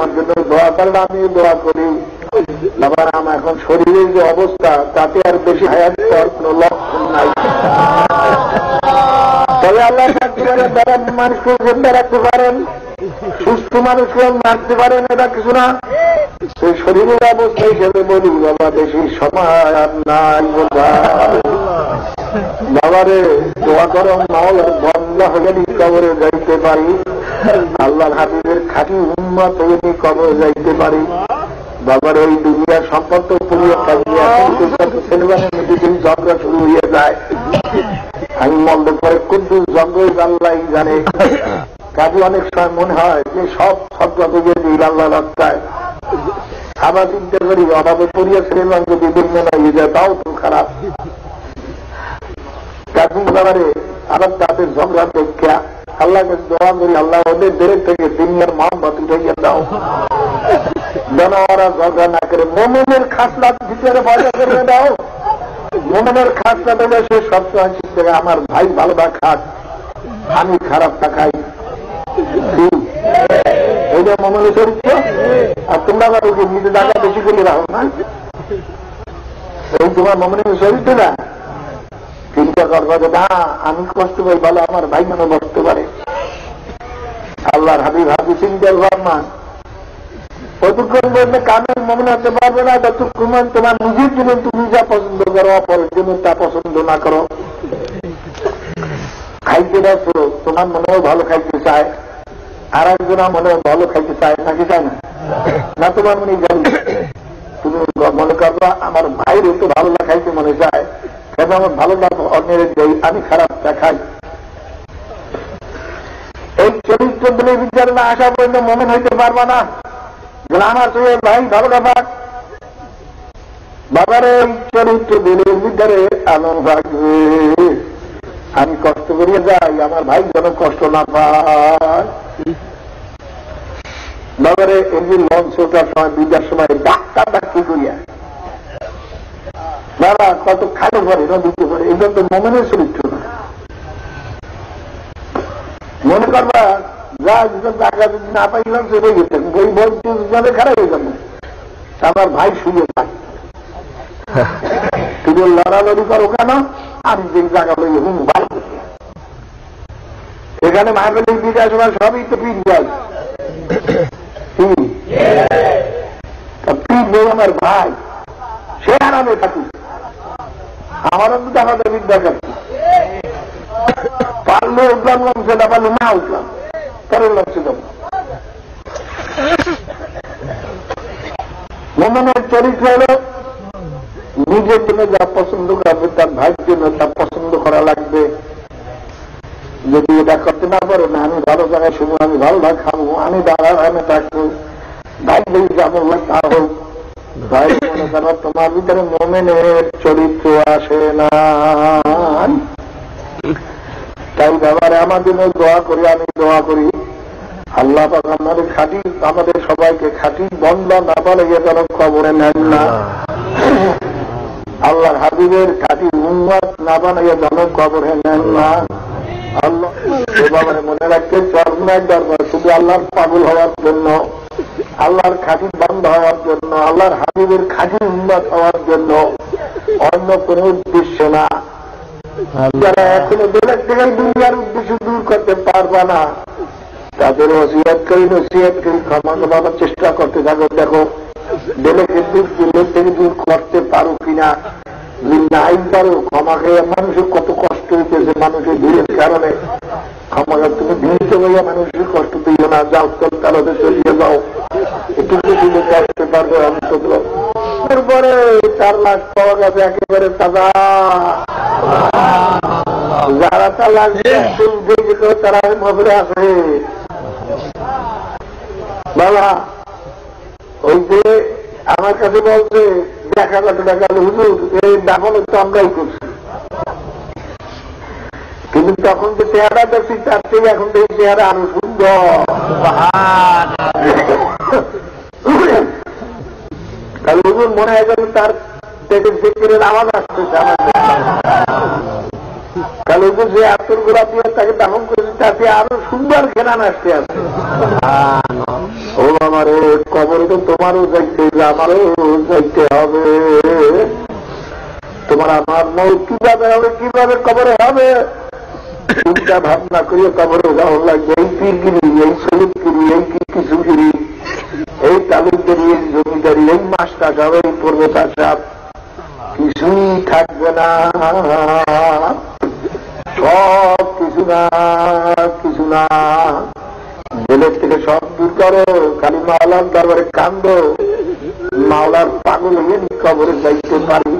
আমার জন্য দোয়া করলে আমি দোয়া করি। আবার আমার এখন শরীরের যে অবস্থা তাতে আর বেশি হায়াত পাওয়ার কোন লক্ষণ নাই। তবে আল্লাহ দ্বারা মানুষকে জিন্দা রাখতে পারেন, সুস্থ মানুষকে মারতে পারেন, এটা কিছু না। সেই শরীরের অবস্থা হিসেবে বলি বাবা বেশি সময় আর নাই। বাবারে দোয়া করো মাওলা বন্ধ হয়ে কবরে যাইতে পারি, আল্লাহর হাবিবের খাঁটি উম্মত হয়ে কবরে যাইতে পারি। বাবার ওই দুনিয়ার সম্পর্ক পুরো ছেলেবেলা মেডিকেল ঝগড়া শুরু হয়ে যায়। আমি মন্দ করে কুদ্দুস জঙ্গল আল্লাহ জানে। কাজে অনেক সময় মনে হয় যে সব ঝগড়া থেকে দিল আল্লাহ রাস্তায়। আবার চিন্তা করি অভাবে পড়িয়া ছেলেবেলা যদি দুর্মনা হয়ে যায় তাও তো খারাপ। কাজী বাবারে আবার তাদের ঝগড়া দেখা আল্লাহকে দোয়া করি, আল্লাহ ওদের দেরের থেকে দুনিয়ার মোহাম্মত উঠে দাও, যেন ওরা ঝগড়া না করে। মোমেনের খাসলাত ভিতরে বজায় করে দাও। মোমেনের খাসলাত হলে সে সবসময় চিন্তা করে আমার ভাই ভালোটা খাক, আমি খারাপটা খাই। এইটা মোমেনের চরিত্র। আর তোমরা আবার ওকে নিজে টাকা বেশি করে রাখো না, এই তোমার মোমেনের চরিত্র না। চিন্তা করবো যে না আমি কষ্ট পাই ভালো আমার ভাই মনে বসতে পারে। আল্লাহর হাবিব হাবি চিন্তার ভাবনা কতক্ষণ বলতে কামের মনে হতে পারবে না, ততক্ষণ তোমার নিজের জন্য তুমি যা পছন্দ করো অপরের জন্য তা পছন্দ না করো। খাইতে দেখো তোমার মনেও ভালো খাইতে চায়, আর একজনা মনে ভালো খাইতে চায় নাকি চায় না? না তোমার মনে জানি তুমি মনে করবা আমার ভাইয়ের একটু ভালো না খাইতে মনে চায়, তবে আমার ভালো লাগবে অন্যের দেই, আমি খারাপটা খাই। এই চরিত্র বলে বিচার না আসা পর্যন্ত মনে হইতে পারবা না আমার সঙ্গে ভাই ভালো খাবার। বাবার এই চরিত্র দিলের ভিতরে আনন্দ থাকবে। আমি কষ্ট করিয়ে যাই আমার ভাই যেন কষ্ট না পায়। বাবারে এই যে লঞ্চ ওঠার সময় বিদার সময় ডাক্তার ডাক্তি করিয়া বাবা কত খাটো করে নদীতে করে, এগুলো তো মোমেনের চরিত্র না। মনে করবা যা টাকা যদি না পাইলাম চলে গেছে বই বলতে খারাপ হয়ে যাবো, আমার ভাই শুয়ে থাকে। তুমি লড়ালড়ি করো কেন? আমি যে জায়গা লই ভাই এখানে মাহফিলের বিদায় সময় সবই তো পিঠ যায়। পিঠ বই আমার ভাই, সে আরামে থাকুক, আমার অন্তত আমাদের বিদ্যা কাটছে। পারলে উঠলাম লঞ্চে, না পারলে না উঠলাম, পরের লঞ্চে যাব। মোমেনের চরিত্র হল নিজের জন্য যা পছন্দ করবে তার ভাইয়ের জন্য তা পছন্দ করা লাগবে। যদি এটা করতে না পারো না আমি ভালো জায়গায় শুনবো, আমি ভালো ভাগ খাবো, আমি দাঁড়ানো থাকবো, ভাই ভাই যাবো তা হোক। ভাই মনে করো তোমার ভিতরে মোমেনের চরিত্র আসে না। তাই ব্যাপারে আমার জন্য দোয়া করি, আমি দোয়া করি আল্লাহ পাক আমাদের খাঁটি, আমাদের সবাইকে খাঁটি বন্ধ না বলে যেন কবরে নেন না। আল্লাহর হাবিবের খাঁটি উম্মত না বানাইয়া যেন কবরে নেন না। আল্লাহ ব্যাপারে মনে রাখতে চরমায় দরকার শুধু আল্লাহর পাগল হওয়ার জন্য, আল্লাহর খাঁটি বন্ধ হওয়ার জন্য, আল্লাহর হাবিবের খাঁটি উম্মত হওয়ার জন্য, অন্য কোন উদ্দেশ্য না। যারা এখনো বেলের থেকে দুনিয়ার উদ্দেশ্য দূর করতে পারবা না তাদের ওসিয়ত করি নসিহত করি ক্ষমা করার চেষ্টা করতে থাকো। দেখো বেলেকে দূর বেলের থেকে দূর করতে পারো কিনা, যদি নাই পারো ক্ষমা খেয়ে মানুষের কত কষ্ট হইতেছে মানুষের ভিড়ের কারণে। ক্ষমা তুমি ভিড়তে হইয়া মানুষের কষ্ট দিও না, যাও তারাদের চলিয়ে যাও, এটুকু দিলে করতে পারবে অন্তত। এরপরে 4 লাখ পাওয়া গেছে একেবারে তাজা। যারা তালাক তারা মজুরে আছে বাবা। ওই যে আমার কাছে বলছে দেখা কত টাকা হুজুর এই দাফন তো আমরাই করছি, কিন্তু তখন যে চেহারা দেখছি তার থেকে এখন তো এই চেহারা আরো সুন্দর। তাহলে হুজুর মনে হয় যেন তার পেটের জিকিরের আওয়াজ আসতেছে আমার। তাহলে হুজুর যে আতর গোলাপ দিয়ে তাকে দাফন করেছে তাতে আরো সুন্দর ঘেরান আসতে আছে। ও আমার কবরে তো তোমারও যাইতে হবে, আমারও যাইতে হবে। তোমার আমার মৌত কিভাবে হবে, কিভাবে কবরে হবে, চিন্তা ভাবনা করিয়ে কবরে যাওয়া লাগবে। এই পীরগিরি, এই শহীদগিরি, এই কিছুগিরি, এই তালুকদারি, এই জমিদারি, এই মাস্টার সাহেব, এই প্রফেসর সাহেব, কিছুই থাকবে না। সব কিছু না, কিছু না। জেলের থেকে সব দূর করো, খালি মাওলার দরবারে কান্দ। মাওলার পাগল হয়ে কবরে যাইতে পারি।